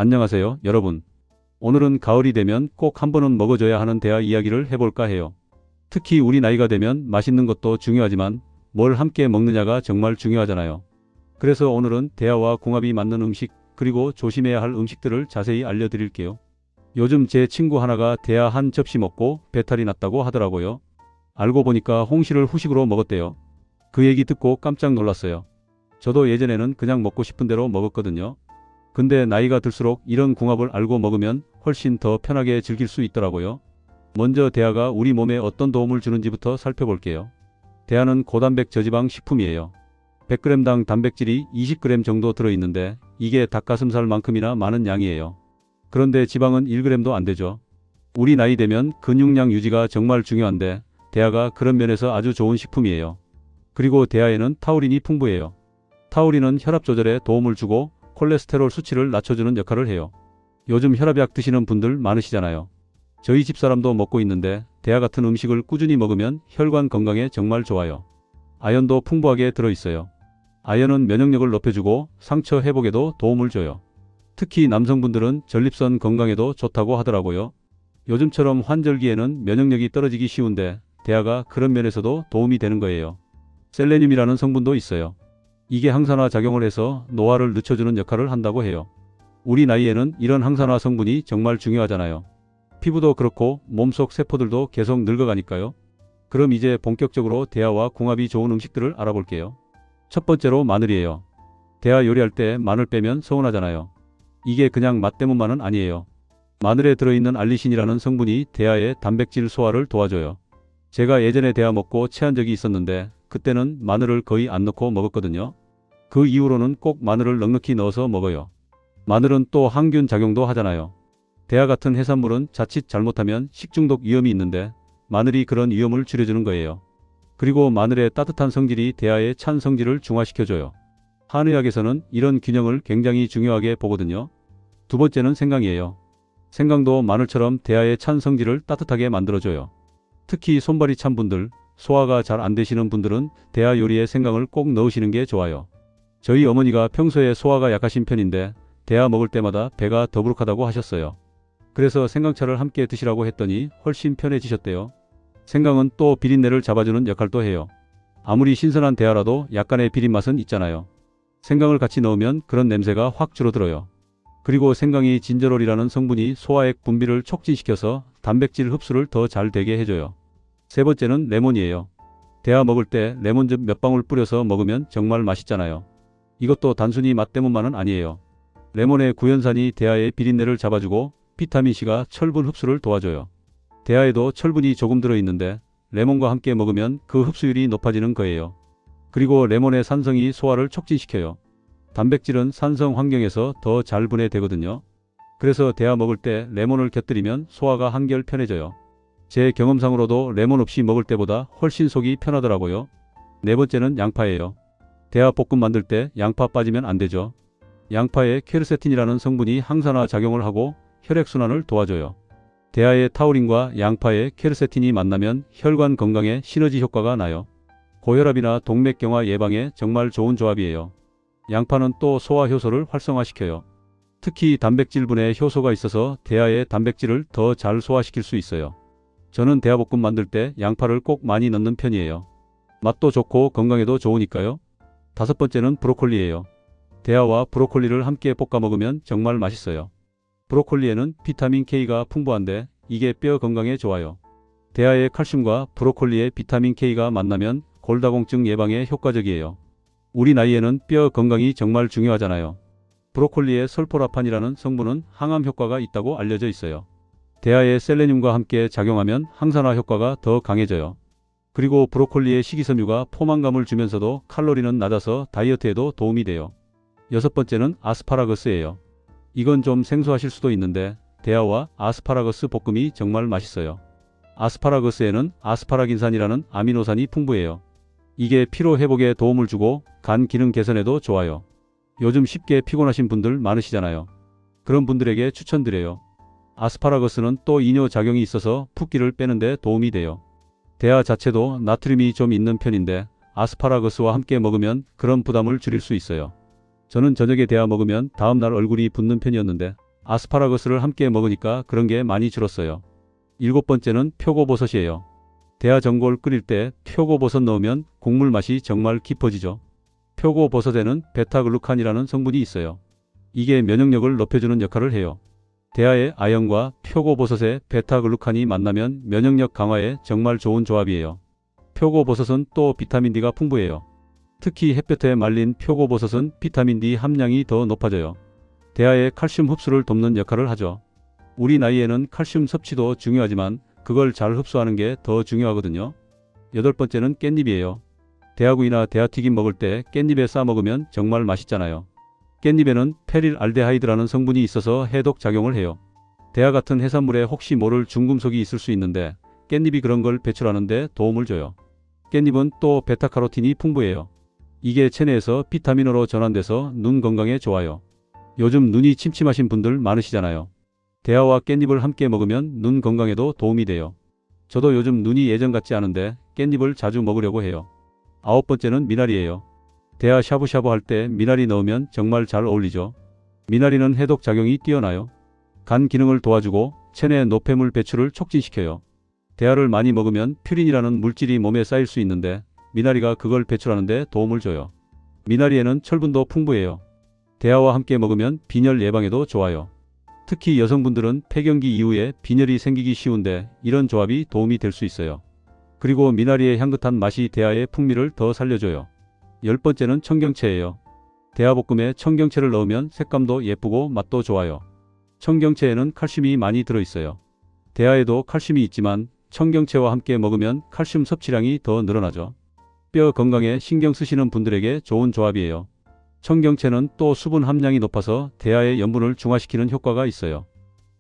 안녕하세요, 여러분. 오늘은 가을이 되면 꼭 한 번은 먹어줘야 하는 대하 이야기를 해볼까 해요. 특히 우리 나이가 되면 맛있는 것도 중요하지만 뭘 함께 먹느냐가 정말 중요하잖아요. 그래서 오늘은 대하와 궁합이 맞는 음식, 그리고 조심해야 할 음식들을 자세히 알려드릴게요. 요즘 제 친구 하나가 대하 한 접시 먹고 배탈이 났다고 하더라고요. 알고 보니까 홍시를 후식으로 먹었대요. 그 얘기 듣고 깜짝 놀랐어요. 저도 예전에는 그냥 먹고 싶은 대로 먹었거든요. 근데 나이가 들수록 이런 궁합을 알고 먹으면 훨씬 더 편하게 즐길 수 있더라고요. 먼저 대하가 우리 몸에 어떤 도움을 주는지부터 살펴볼게요. 대하는 고단백 저지방 식품이에요. 100g당 단백질이 20g 정도 들어있는데 이게 닭가슴살만큼이나 많은 양이에요. 그런데 지방은 1g도 안 되죠. 우리 나이 되면 근육량 유지가 정말 중요한데 대하가 그런 면에서 아주 좋은 식품이에요. 그리고 대하에는 타우린이 풍부해요. 타우린은 혈압 조절에 도움을 주고 콜레스테롤 수치를 낮춰주는 역할을 해요. 요즘 혈압약 드시는 분들 많으시잖아요. 저희 집사람도 먹고 있는데 대하 같은 음식을 꾸준히 먹으면 혈관 건강에 정말 좋아요. 아연도 풍부하게 들어있어요. 아연은 면역력을 높여주고 상처 회복에도 도움을 줘요. 특히 남성분들은 전립선 건강에도 좋다고 하더라고요. 요즘처럼 환절기에는 면역력이 떨어지기 쉬운데 대하가 그런 면에서도 도움이 되는 거예요. 셀레늄이라는 성분도 있어요. 이게 항산화 작용을 해서 노화를 늦춰주는 역할을 한다고 해요. 우리 나이에는 이런 항산화 성분이 정말 중요하잖아요. 피부도 그렇고 몸속 세포들도 계속 늙어가니까요. 그럼 이제 본격적으로 대하와 궁합이 좋은 음식들을 알아볼게요. 첫 번째로 마늘이에요. 대하 요리할 때 마늘 빼면 서운하잖아요. 이게 그냥 맛 때문만은 아니에요. 마늘에 들어있는 알리신이라는 성분이 대하의 단백질 소화를 도와줘요. 제가 예전에 대하 먹고 체한 적이 있었는데 그때는 마늘을 거의 안 넣고 먹었거든요. 그 이후로는 꼭 마늘을 넉넉히 넣어서 먹어요. 마늘은 또 항균 작용도 하잖아요. 대하 같은 해산물은 자칫 잘못하면 식중독 위험이 있는데 마늘이 그런 위험을 줄여주는 거예요. 그리고 마늘의 따뜻한 성질이 대하의 찬 성질을 중화시켜줘요. 한의학에서는 이런 균형을 굉장히 중요하게 보거든요. 두 번째는 생강이에요. 생강도 마늘처럼 대하의 찬 성질을 따뜻하게 만들어줘요. 특히 손발이 찬 분들, 소화가 잘 안 되시는 분들은 대하 요리에 생강을 꼭 넣으시는 게 좋아요. 저희 어머니가 평소에 소화가 약하신 편인데 대하 먹을 때마다 배가 더부룩하다고 하셨어요. 그래서 생강차를 함께 드시라고 했더니 훨씬 편해지셨대요. 생강은 또 비린내를 잡아주는 역할도 해요. 아무리 신선한 대하라도 약간의 비린맛은 있잖아요. 생강을 같이 넣으면 그런 냄새가 확 줄어들어요. 그리고 생강이 진저롤이라는 성분이 소화액 분비를 촉진시켜서 단백질 흡수를 더 잘 되게 해줘요. 세 번째는 레몬이에요. 대하 먹을 때 레몬즙 몇 방울 뿌려서 먹으면 정말 맛있잖아요. 이것도 단순히 맛 때문만은 아니에요. 레몬의 구연산이 대하의 비린내를 잡아주고 비타민C가 철분 흡수를 도와줘요. 대하에도 철분이 조금 들어있는데 레몬과 함께 먹으면 그 흡수율이 높아지는 거예요. 그리고 레몬의 산성이 소화를 촉진시켜요. 단백질은 산성 환경에서 더 잘 분해되거든요. 그래서 대하 먹을 때 레몬을 곁들이면 소화가 한결 편해져요. 제 경험상으로도 레몬 없이 먹을 때보다 훨씬 속이 편하더라고요. 네 번째는 양파예요. 대하 볶음 만들 때 양파 빠지면 안 되죠. 양파에 퀘르세틴이라는 성분이 항산화 작용을 하고 혈액순환을 도와줘요. 대하의 타우린과 양파의 퀘르세틴이 만나면 혈관 건강에 시너지 효과가 나요. 고혈압이나 동맥경화 예방에 정말 좋은 조합이에요. 양파는 또 소화 효소를 활성화시켜요. 특히 단백질 분해에 효소가 있어서 대하의 단백질을 더 잘 소화시킬 수 있어요. 저는 대하볶음 만들 때 양파를 꼭 많이 넣는 편이에요. 맛도 좋고 건강에도 좋으니까요. 다섯 번째는 브로콜리예요. 대하와 브로콜리를 함께 볶아 먹으면 정말 맛있어요. 브로콜리에는 비타민 K가 풍부한데 이게 뼈 건강에 좋아요. 대하의 칼슘과 브로콜리의 비타민 K가 만나면 골다공증 예방에 효과적이에요. 우리 나이에는 뼈 건강이 정말 중요하잖아요. 브로콜리의 설포라판이라는 성분은 항암 효과가 있다고 알려져 있어요. 대하의 셀레늄과 함께 작용하면 항산화 효과가 더 강해져요. 그리고 브로콜리의 식이섬유가 포만감을 주면서도 칼로리는 낮아서 다이어트에도 도움이 돼요. 여섯 번째는 아스파라거스예요. 이건 좀 생소하실 수도 있는데 대하와 아스파라거스 볶음이 정말 맛있어요. 아스파라거스에는 아스파라긴산이라는 아미노산이 풍부해요. 이게 피로 회복에 도움을 주고 간 기능 개선에도 좋아요. 요즘 쉽게 피곤하신 분들 많으시잖아요. 그런 분들에게 추천드려요. 아스파라거스는 또 이뇨 작용이 있어서 붓기를 빼는데 도움이 돼요. 대하 자체도 나트륨이 좀 있는 편인데 아스파라거스와 함께 먹으면 그런 부담을 줄일 수 있어요. 저는 저녁에 대하 먹으면 다음날 얼굴이 붓는 편이었는데 아스파라거스를 함께 먹으니까 그런 게 많이 줄었어요. 일곱 번째는 표고버섯이에요. 대하 전골 끓일 때 표고버섯 넣으면 국물 맛이 정말 깊어지죠. 표고버섯에는 베타글루칸이라는 성분이 있어요. 이게 면역력을 높여주는 역할을 해요. 대하의 아연과 표고버섯의 베타글루칸이 만나면 면역력 강화에 정말 좋은 조합이에요. 표고버섯은 또 비타민 D가 풍부해요. 특히 햇볕에 말린 표고버섯은 비타민 D 함량이 더 높아져요. 대하의 칼슘 흡수를 돕는 역할을 하죠. 우리 나이에는 칼슘 섭취도 중요하지만 그걸 잘 흡수하는 게 더 중요하거든요. 여덟 번째는 깻잎이에요. 대하구이나 대하튀김 먹을 때 깻잎에 싸 먹으면 정말 맛있잖아요. 깻잎에는 페릴알데하이드라는 성분이 있어서 해독 작용을 해요. 대하 같은 해산물에 혹시 모를 중금속이 있을 수 있는데 깻잎이 그런 걸 배출하는데 도움을 줘요. 깻잎은 또 베타카로틴이 풍부해요. 이게 체내에서 비타민으로 전환돼서 눈 건강에 좋아요. 요즘 눈이 침침하신 분들 많으시잖아요. 대하와 깻잎을 함께 먹으면 눈 건강에도 도움이 돼요. 저도 요즘 눈이 예전 같지 않은데 깻잎을 자주 먹으려고 해요. 아홉 번째는 미나리예요. 대하 샤브샤브 할 때 미나리 넣으면 정말 잘 어울리죠. 미나리는 해독 작용이 뛰어나요. 간 기능을 도와주고 체내 노폐물 배출을 촉진시켜요. 대하를 많이 먹으면 퓨린이라는 물질이 몸에 쌓일 수 있는데 미나리가 그걸 배출하는 데 도움을 줘요. 미나리에는 철분도 풍부해요. 대하와 함께 먹으면 빈혈 예방에도 좋아요. 특히 여성분들은 폐경기 이후에 빈혈이 생기기 쉬운데 이런 조합이 도움이 될 수 있어요. 그리고 미나리의 향긋한 맛이 대하의 풍미를 더 살려줘요. 열 번째는 청경채예요. 대하볶음에 청경채를 넣으면 색감도 예쁘고 맛도 좋아요. 청경채에는 칼슘이 많이 들어있어요. 대하에도 칼슘이 있지만 청경채와 함께 먹으면 칼슘 섭취량이 더 늘어나죠. 뼈 건강에 신경 쓰시는 분들에게 좋은 조합이에요. 청경채는 또 수분 함량이 높아서 대하의 염분을 중화시키는 효과가 있어요.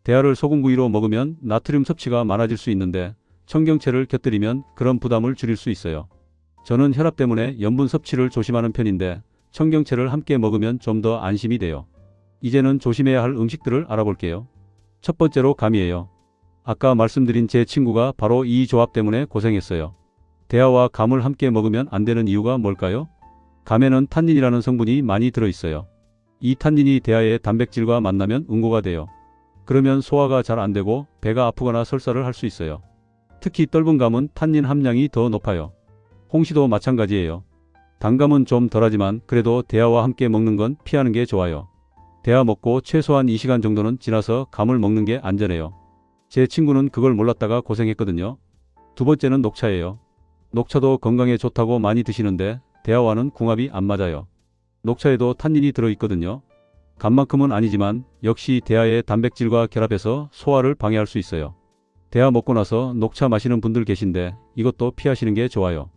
대하를 소금구이로 먹으면 나트륨 섭취가 많아질 수 있는데 청경채를 곁들이면 그런 부담을 줄일 수 있어요. 저는 혈압 때문에 염분 섭취를 조심하는 편인데 청경채를 함께 먹으면 좀 더 안심이 돼요. 이제는 조심해야 할 음식들을 알아볼게요. 첫 번째로 감이에요. 아까 말씀드린 제 친구가 바로 이 조합 때문에 고생했어요. 대하와 감을 함께 먹으면 안 되는 이유가 뭘까요? 감에는 탄닌이라는 성분이 많이 들어있어요. 이 탄닌이 대하의 단백질과 만나면 응고가 돼요. 그러면 소화가 잘 안 되고 배가 아프거나 설사를 할 수 있어요. 특히 떫은 감은 탄닌 함량이 더 높아요. 홍시도 마찬가지예요. 단감은 좀 덜하지만 그래도 대하와 함께 먹는 건 피하는 게 좋아요. 대하 먹고 최소한 2시간 정도는 지나서 감을 먹는 게 안전해요. 제 친구는 그걸 몰랐다가 고생했거든요. 두 번째는 녹차예요. 녹차도 건강에 좋다고 많이 드시는데 대하와는 궁합이 안 맞아요. 녹차에도 탄닌이 들어있거든요. 감만큼은 아니지만 역시 대하의 단백질과 결합해서 소화를 방해할 수 있어요. 대하 먹고 나서 녹차 마시는 분들 계신데 이것도 피하시는 게 좋아요.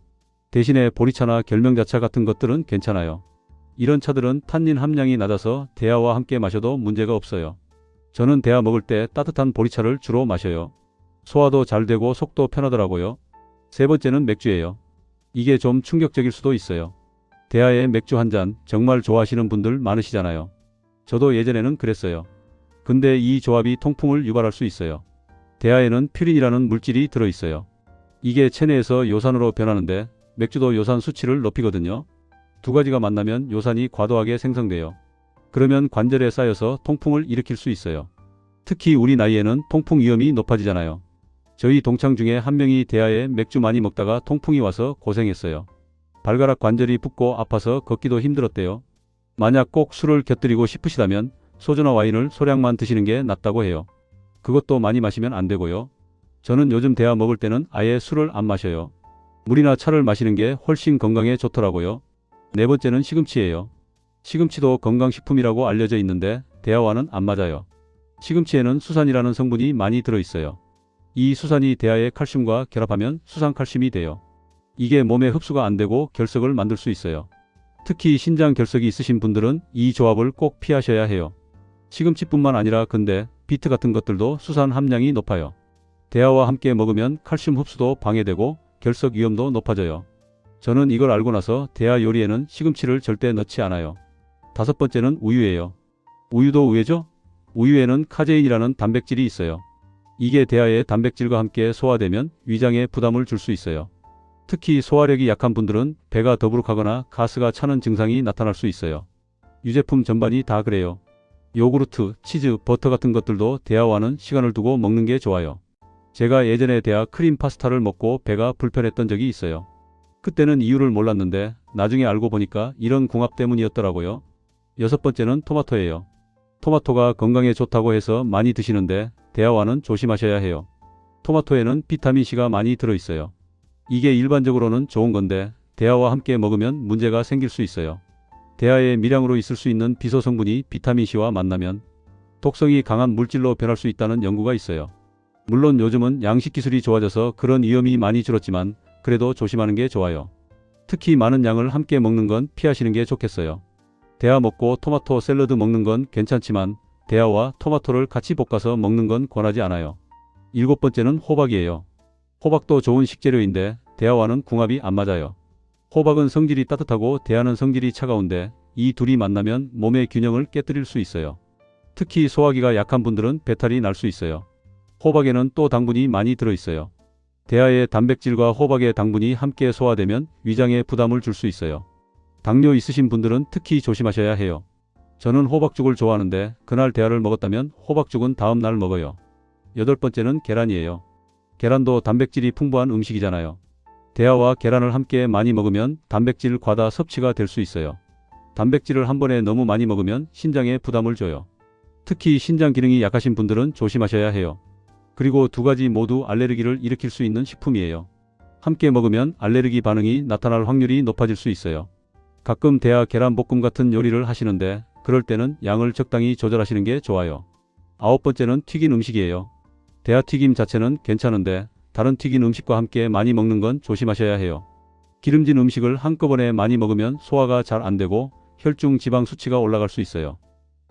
대신에 보리차나 결명자차 같은 것들은 괜찮아요. 이런 차들은 탄닌 함량이 낮아서 대하와 함께 마셔도 문제가 없어요. 저는 대하 먹을 때 따뜻한 보리차를 주로 마셔요. 소화도 잘 되고 속도 편하더라고요. 세 번째는 맥주예요. 이게 좀 충격적일 수도 있어요. 대하에 맥주 한 잔 정말 좋아하시는 분들 많으시잖아요. 저도 예전에는 그랬어요. 근데 이 조합이 통풍을 유발할 수 있어요. 대하에는 퓨린이라는 물질이 들어있어요. 이게 체내에서 요산으로 변하는데 맥주도 요산 수치를 높이거든요. 두 가지가 만나면 요산이 과도하게 생성돼요. 그러면 관절에 쌓여서 통풍을 일으킬 수 있어요. 특히 우리 나이에는 통풍 위험이 높아지잖아요. 저희 동창 중에 한 명이 대하에 맥주 많이 먹다가 통풍이 와서 고생했어요. 발가락 관절이 붓고 아파서 걷기도 힘들었대요. 만약 꼭 술을 곁들이고 싶으시다면 소주나 와인을 소량만 드시는 게 낫다고 해요. 그것도 많이 마시면 안 되고요. 저는 요즘 대하 먹을 때는 아예 술을 안 마셔요. 물이나 차를 마시는 게 훨씬 건강에 좋더라고요. 네 번째는 시금치예요. 시금치도 건강식품이라고 알려져 있는데 대하와는 안 맞아요. 시금치에는 수산이라는 성분이 많이 들어있어요. 이 수산이 대하의 칼슘과 결합하면 수산칼슘이 돼요. 이게 몸에 흡수가 안 되고 결석을 만들 수 있어요. 특히 신장 결석이 있으신 분들은 이 조합을 꼭 피하셔야 해요. 시금치뿐만 아니라 근대, 비트 같은 것들도 수산 함량이 높아요. 대하와 함께 먹으면 칼슘 흡수도 방해되고 결석 위험도 높아져요. 저는 이걸 알고 나서 대하 요리에는 시금치를 절대 넣지 않아요. 다섯 번째는 우유예요. 우유도 우유죠? 우유에는 카제인이라는 단백질이 있어요. 이게 대하의 단백질과 함께 소화되면 위장에 부담을 줄 수 있어요. 특히 소화력이 약한 분들은 배가 더부룩하거나 가스가 차는 증상이 나타날 수 있어요. 유제품 전반이 다 그래요. 요구르트, 치즈, 버터 같은 것들도 대하와는 시간을 두고 먹는 게 좋아요. 제가 예전에 대하 크림 파스타를 먹고 배가 불편했던 적이 있어요. 그때는 이유를 몰랐는데 나중에 알고 보니까 이런 궁합 때문이었더라고요. 여섯 번째는 토마토예요. 토마토가 건강에 좋다고 해서 많이 드시는데 대하와는 조심하셔야 해요. 토마토에는 비타민C가 많이 들어있어요. 이게 일반적으로는 좋은 건데 대하와 함께 먹으면 문제가 생길 수 있어요. 대하의 미량으로 있을 수 있는 비소 성분이 비타민C와 만나면 독성이 강한 물질로 변할 수 있다는 연구가 있어요. 물론 요즘은 양식 기술이 좋아져서 그런 위험이 많이 줄었지만 그래도 조심하는 게 좋아요. 특히 많은 양을 함께 먹는 건 피하시는 게 좋겠어요. 대하 먹고 토마토 샐러드 먹는 건 괜찮지만 대하와 토마토를 같이 볶아서 먹는 건 권하지 않아요. 일곱 번째는 호박이에요. 호박도 좋은 식재료인데 대하와는 궁합이 안 맞아요. 호박은 성질이 따뜻하고 대하는 성질이 차가운데 이 둘이 만나면 몸의 균형을 깨뜨릴 수 있어요. 특히 소화기가 약한 분들은 배탈이 날 수 있어요. 호박에는 또 당분이 많이 들어있어요. 대하의 단백질과 호박의 당분이 함께 소화되면 위장에 부담을 줄 수 있어요. 당뇨 있으신 분들은 특히 조심하셔야 해요. 저는 호박죽을 좋아하는데 그날 대하를 먹었다면 호박죽은 다음 날 먹어요. 여덟 번째는 계란이에요. 계란도 단백질이 풍부한 음식이잖아요. 대하와 계란을 함께 많이 먹으면 단백질 과다 섭취가 될 수 있어요. 단백질을 한 번에 너무 많이 먹으면 신장에 부담을 줘요. 특히 신장 기능이 약하신 분들은 조심하셔야 해요. 그리고 두 가지 모두 알레르기를 일으킬 수 있는 식품이에요. 함께 먹으면 알레르기 반응이 나타날 확률이 높아질 수 있어요. 가끔 대하 계란볶음 같은 요리를 하시는데 그럴 때는 양을 적당히 조절하시는 게 좋아요. 아홉 번째는 튀긴 음식이에요. 대하 튀김 자체는 괜찮은데 다른 튀긴 음식과 함께 많이 먹는 건 조심하셔야 해요. 기름진 음식을 한꺼번에 많이 먹으면 소화가 잘 안 되고 혈중 지방 수치가 올라갈 수 있어요.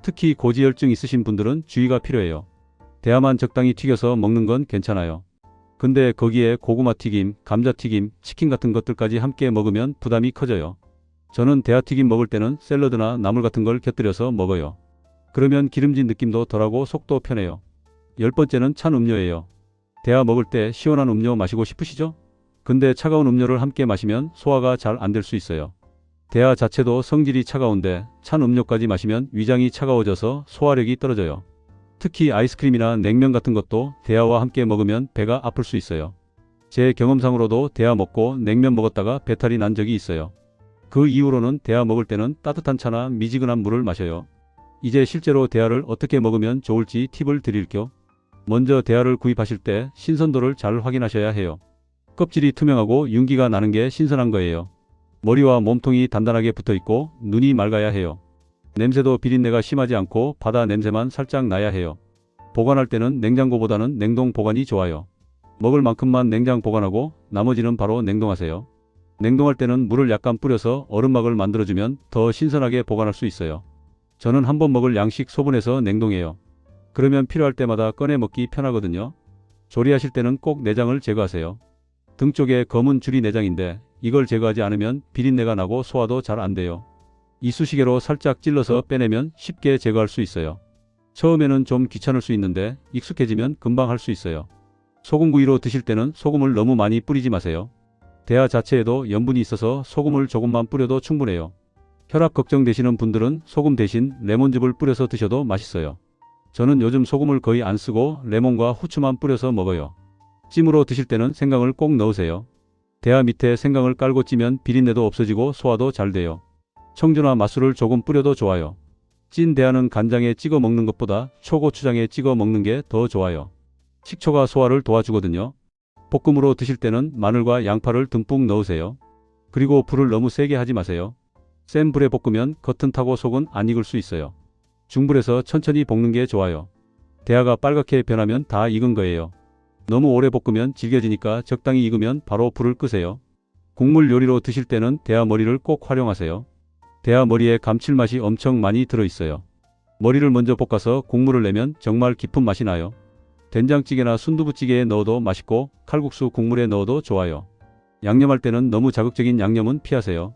특히 고지혈증 있으신 분들은 주의가 필요해요. 대하만 적당히 튀겨서 먹는 건 괜찮아요. 근데 거기에 고구마 튀김, 감자 튀김, 치킨 같은 것들까지 함께 먹으면 부담이 커져요. 저는 대하 튀김 먹을 때는 샐러드나 나물 같은 걸 곁들여서 먹어요. 그러면 기름진 느낌도 덜하고 속도 편해요. 열 번째는 찬 음료예요. 대하 먹을 때 시원한 음료 마시고 싶으시죠? 근데 차가운 음료를 함께 마시면 소화가 잘 안 될 수 있어요. 대하 자체도 성질이 차가운데 찬 음료까지 마시면 위장이 차가워져서 소화력이 떨어져요. 특히 아이스크림이나 냉면 같은 것도 대하와 함께 먹으면 배가 아플 수 있어요. 제 경험상으로도 대하 먹고 냉면 먹었다가 배탈이 난 적이 있어요. 그 이후로는 대하 먹을 때는 따뜻한 차나 미지근한 물을 마셔요. 이제 실제로 대하를 어떻게 먹으면 좋을지 팁을 드릴게요. 먼저 대하를 구입하실 때 신선도를 잘 확인하셔야 해요. 껍질이 투명하고 윤기가 나는 게 신선한 거예요. 머리와 몸통이 단단하게 붙어 있고 눈이 맑아야 해요. 냄새도 비린내가 심하지 않고 바다 냄새만 살짝 나야 해요. 보관할 때는 냉장고보다는 냉동 보관이 좋아요. 먹을 만큼만 냉장 보관하고 나머지는 바로 냉동하세요. 냉동할 때는 물을 약간 뿌려서 얼음막을 만들어주면 더 신선하게 보관할 수 있어요. 저는 한번 먹을 양씩 소분해서 냉동해요. 그러면 필요할 때마다 꺼내 먹기 편하거든요. 조리하실 때는 꼭 내장을 제거하세요. 등 쪽에 검은 줄이 내장인데 이걸 제거하지 않으면 비린내가 나고 소화도 잘 안 돼요. 이쑤시개로 살짝 찔러서 빼내면 쉽게 제거할 수 있어요. 처음에는 좀 귀찮을 수 있는데 익숙해지면 금방 할 수 있어요. 소금구이로 드실 때는 소금을 너무 많이 뿌리지 마세요. 대하 자체에도 염분이 있어서 소금을 조금만 뿌려도 충분해요. 혈압 걱정되시는 분들은 소금 대신 레몬즙을 뿌려서 드셔도 맛있어요. 저는 요즘 소금을 거의 안 쓰고 레몬과 후추만 뿌려서 먹어요. 찜으로 드실 때는 생강을 꼭 넣으세요. 대하 밑에 생강을 깔고 찌면 비린내도 없어지고 소화도 잘 돼요. 청주나 맛술을 조금 뿌려도 좋아요. 찐 대하는 간장에 찍어 먹는 것보다 초고추장에 찍어 먹는 게 더 좋아요. 식초가 소화를 도와주거든요. 볶음으로 드실 때는 마늘과 양파를 듬뿍 넣으세요. 그리고 불을 너무 세게 하지 마세요. 센 불에 볶으면 겉은 타고 속은 안 익을 수 있어요. 중불에서 천천히 볶는 게 좋아요. 대하가 빨갛게 변하면 다 익은 거예요. 너무 오래 볶으면 질겨지니까 적당히 익으면 바로 불을 끄세요. 국물 요리로 드실 때는 대하 머리를 꼭 활용하세요. 대하 머리에 감칠맛이 엄청 많이 들어있어요. 머리를 먼저 볶아서 국물을 내면 정말 깊은 맛이 나요. 된장찌개나 순두부찌개에 넣어도 맛있고 칼국수 국물에 넣어도 좋아요. 양념할 때는 너무 자극적인 양념은 피하세요.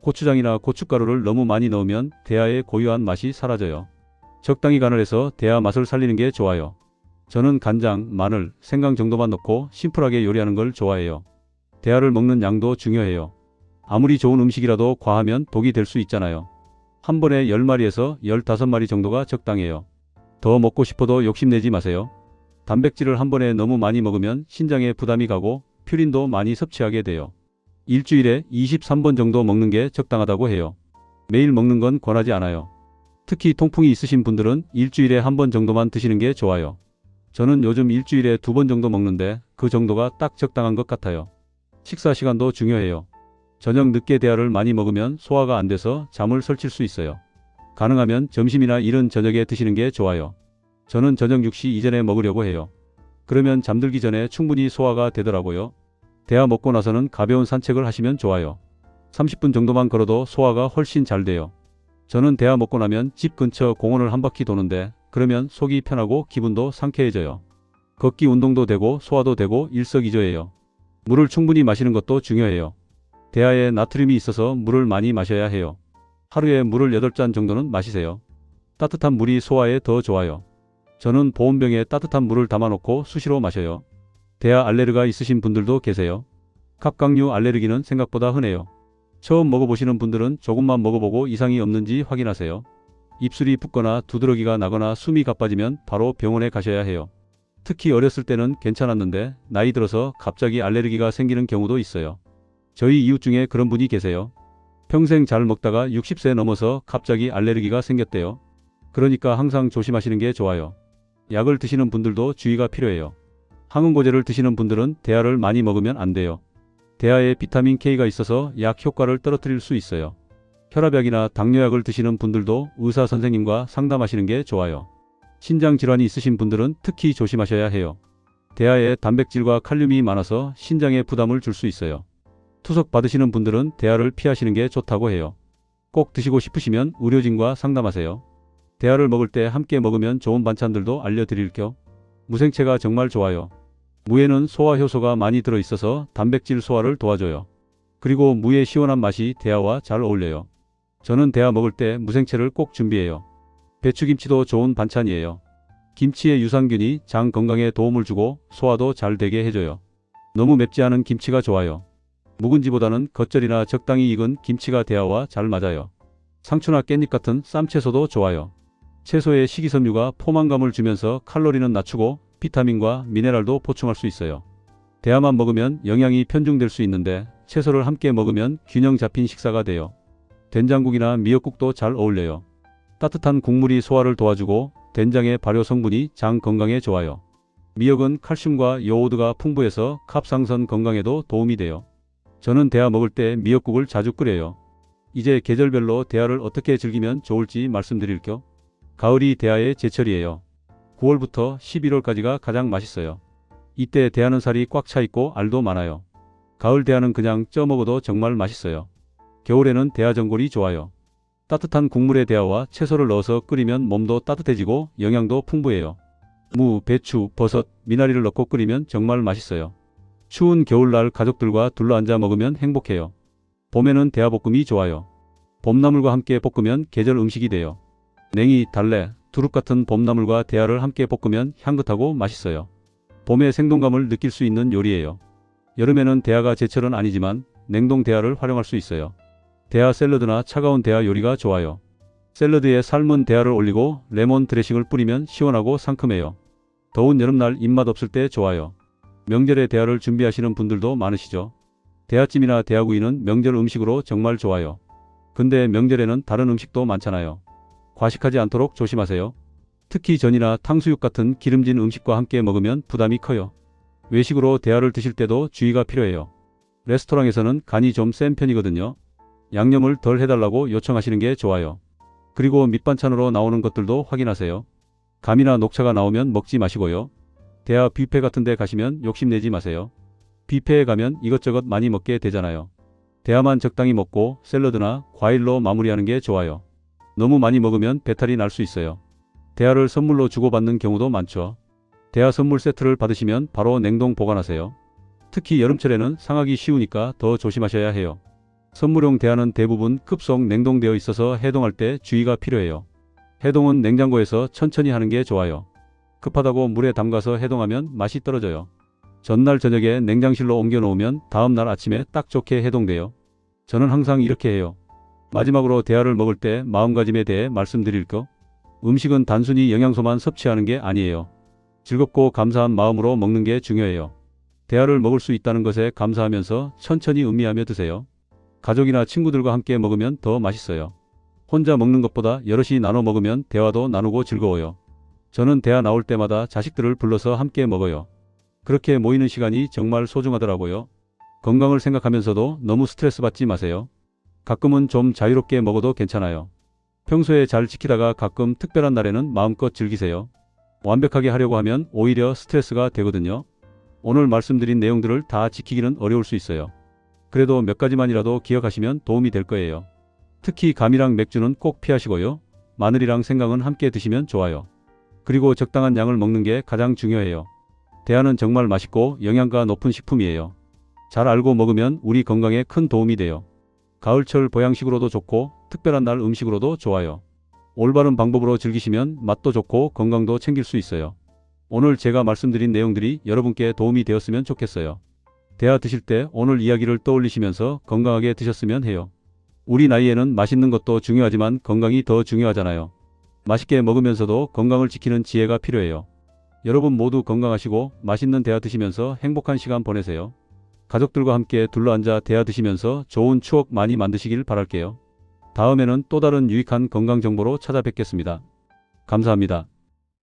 고추장이나 고춧가루를 너무 많이 넣으면 대하의 고유한 맛이 사라져요. 적당히 간을 해서 대하 맛을 살리는 게 좋아요. 저는 간장, 마늘, 생강 정도만 넣고 심플하게 요리하는 걸 좋아해요. 대하를 먹는 양도 중요해요. 아무리 좋은 음식이라도 과하면 독이 될 수 있잖아요. 한 번에 10마리에서 15마리 정도가 적당해요. 더 먹고 싶어도 욕심내지 마세요. 단백질을 한 번에 너무 많이 먹으면 신장에 부담이 가고 퓨린도 많이 섭취하게 돼요. 일주일에 23번 정도 먹는 게 적당하다고 해요. 매일 먹는 건 권하지 않아요. 특히 통풍이 있으신 분들은 일주일에 한 번 정도만 드시는 게 좋아요. 저는 요즘 일주일에 2번 정도 먹는데 그 정도가 딱 적당한 것 같아요. 식사 시간도 중요해요. 저녁 늦게 대하를 많이 먹으면 소화가 안 돼서 잠을 설칠 수 있어요. 가능하면 점심이나 이른 저녁에 드시는 게 좋아요. 저는 저녁 6시 이전에 먹으려고 해요. 그러면 잠들기 전에 충분히 소화가 되더라고요. 대하 먹고 나서는 가벼운 산책을 하시면 좋아요. 30분 정도만 걸어도 소화가 훨씬 잘 돼요. 저는 대하 먹고 나면 집 근처 공원을 한 바퀴 도는데 그러면 속이 편하고 기분도 상쾌해져요. 걷기 운동도 되고 소화도 되고 일석이조예요. 물을 충분히 마시는 것도 중요해요. 대하에 나트륨이 있어서 물을 많이 마셔야 해요. 하루에 물을 8잔 정도는 마시세요. 따뜻한 물이 소화에 더 좋아요. 저는 보온병에 따뜻한 물을 담아놓고 수시로 마셔요. 대하 알레르기가 있으신 분들도 계세요. 갑각류 알레르기는 생각보다 흔해요. 처음 먹어보시는 분들은 조금만 먹어보고 이상이 없는지 확인하세요. 입술이 붓거나 두드러기가 나거나 숨이 가빠지면 바로 병원에 가셔야 해요. 특히 어렸을 때는 괜찮았는데 나이 들어서 갑자기 알레르기가 생기는 경우도 있어요. 저희 이웃 중에 그런 분이 계세요. 평생 잘 먹다가 60세 넘어서 갑자기 알레르기가 생겼대요. 그러니까 항상 조심하시는 게 좋아요. 약을 드시는 분들도 주의가 필요해요. 항응고제를 드시는 분들은 대하를 많이 먹으면 안 돼요. 대하에 비타민 K가 있어서 약 효과를 떨어뜨릴 수 있어요. 혈압약이나 당뇨약을 드시는 분들도 의사 선생님과 상담하시는 게 좋아요. 신장 질환이 있으신 분들은 특히 조심하셔야 해요. 대하에 단백질과 칼륨이 많아서 신장에 부담을 줄 수 있어요. 투석 받으시는 분들은 대하를 피하시는 게 좋다고 해요. 꼭 드시고 싶으시면 의료진과 상담하세요. 대하를 먹을 때 함께 먹으면 좋은 반찬들도 알려드릴게요. 무생채가 정말 좋아요. 무에는 소화 효소가 많이 들어있어서 단백질 소화를 도와줘요. 그리고 무의 시원한 맛이 대하와 잘 어울려요. 저는 대하 먹을 때 무생채를 꼭 준비해요. 배추김치도 좋은 반찬이에요. 김치의 유산균이 장 건강에 도움을 주고 소화도 잘 되게 해줘요. 너무 맵지 않은 김치가 좋아요. 묵은지보다는 겉절이나 적당히 익은 김치가 대하와 잘 맞아요. 상추나 깻잎 같은 쌈채소도 좋아요. 채소의 식이섬유가 포만감을 주면서 칼로리는 낮추고 비타민과 미네랄도 보충할 수 있어요. 대하만 먹으면 영양이 편중될 수 있는데 채소를 함께 먹으면 균형 잡힌 식사가 돼요. 된장국이나 미역국도 잘 어울려요. 따뜻한 국물이 소화를 도와주고 된장의 발효 성분이 장 건강에 좋아요. 미역은 칼슘과 요오드가 풍부해서 갑상선 건강에도 도움이 돼요. 저는 대하 먹을 때 미역국을 자주 끓여요. 이제 계절별로 대하를 어떻게 즐기면 좋을지 말씀드릴게요. 가을이 대하의 제철이에요. 9월부터 11월까지가 가장 맛있어요. 이때 대하는 살이 꽉 차 있고 알도 많아요. 가을 대하는 그냥 쪄 먹어도 정말 맛있어요. 겨울에는 대하 전골이 좋아요. 따뜻한 국물에 대하와 채소를 넣어서 끓이면 몸도 따뜻해지고 영양도 풍부해요. 무, 배추, 버섯, 미나리를 넣고 끓이면 정말 맛있어요. 추운 겨울날 가족들과 둘러앉아 먹으면 행복해요. 봄에는 대하볶음이 좋아요. 봄나물과 함께 볶으면 계절 음식이 돼요. 냉이, 달래, 두릅 같은 봄나물과 대하를 함께 볶으면 향긋하고 맛있어요. 봄의 생동감을 느낄 수 있는 요리예요. 여름에는 대하가 제철은 아니지만 냉동 대하를 활용할 수 있어요. 대하 샐러드나 차가운 대하 요리가 좋아요. 샐러드에 삶은 대하를 올리고 레몬 드레싱을 뿌리면 시원하고 상큼해요. 더운 여름날 입맛 없을 때 좋아요. 명절에 대하를 준비하시는 분들도 많으시죠. 대하찜이나 대하구이는 명절 음식으로 정말 좋아요. 근데 명절에는 다른 음식도 많잖아요. 과식하지 않도록 조심하세요. 특히 전이나 탕수육 같은 기름진 음식과 함께 먹으면 부담이 커요. 외식으로 대하를 드실 때도 주의가 필요해요. 레스토랑에서는 간이 좀 센 편이거든요. 양념을 덜 해달라고 요청하시는 게 좋아요. 그리고 밑반찬으로 나오는 것들도 확인하세요. 감이나 녹차가 나오면 먹지 마시고요. 대하 뷔페 같은 데 가시면 욕심내지 마세요. 뷔페에 가면 이것저것 많이 먹게 되잖아요. 대하만 적당히 먹고 샐러드나 과일로 마무리하는 게 좋아요. 너무 많이 먹으면 배탈이 날 수 있어요. 대하를 선물로 주고받는 경우도 많죠. 대하 선물 세트를 받으시면 바로 냉동 보관하세요. 특히 여름철에는 상하기 쉬우니까 더 조심하셔야 해요. 선물용 대하는 대부분 급속 냉동되어 있어서 해동할 때 주의가 필요해요. 해동은 냉장고에서 천천히 하는 게 좋아요. 급하다고 물에 담가서 해동하면 맛이 떨어져요. 전날 저녁에 냉장실로 옮겨 놓으면 다음날 아침에 딱 좋게 해동돼요. 저는 항상 이렇게 해요. 마지막으로 대하를 먹을 때 마음가짐에 대해 말씀드릴 거. 음식은 단순히 영양소만 섭취하는 게 아니에요. 즐겁고 감사한 마음으로 먹는 게 중요해요. 대하를 먹을 수 있다는 것에 감사하면서 천천히 음미하며 드세요. 가족이나 친구들과 함께 먹으면 더 맛있어요. 혼자 먹는 것보다 여럿이 나눠 먹으면 대화도 나누고 즐거워요. 저는 대화 나올 때마다 자식들을 불러서 함께 먹어요. 그렇게 모이는 시간이 정말 소중하더라고요. 건강을 생각하면서도 너무 스트레스 받지 마세요. 가끔은 좀 자유롭게 먹어도 괜찮아요. 평소에 잘 지키다가 가끔 특별한 날에는 마음껏 즐기세요. 완벽하게 하려고 하면 오히려 스트레스가 되거든요. 오늘 말씀드린 내용들을 다 지키기는 어려울 수 있어요. 그래도 몇 가지만이라도 기억하시면 도움이 될 거예요. 특히 감이랑 맥주는 꼭 피하시고요. 마늘이랑 생강은 함께 드시면 좋아요. 그리고 적당한 양을 먹는 게 가장 중요해요. 대하는 정말 맛있고 영양가 높은 식품이에요. 잘 알고 먹으면 우리 건강에 큰 도움이 돼요. 가을철 보양식으로도 좋고 특별한 날 음식으로도 좋아요. 올바른 방법으로 즐기시면 맛도 좋고 건강도 챙길 수 있어요. 오늘 제가 말씀드린 내용들이 여러분께 도움이 되었으면 좋겠어요. 대하 드실 때 오늘 이야기를 떠올리시면서 건강하게 드셨으면 해요. 우리 나이에는 맛있는 것도 중요하지만 건강이 더 중요하잖아요. 맛있게 먹으면서도 건강을 지키는 지혜가 필요해요. 여러분 모두 건강하시고 맛있는 대하 드시면서 행복한 시간 보내세요. 가족들과 함께 둘러앉아 대하 드시면서 좋은 추억 많이 만드시길 바랄게요. 다음에는 또 다른 유익한 건강 정보로 찾아뵙겠습니다. 감사합니다.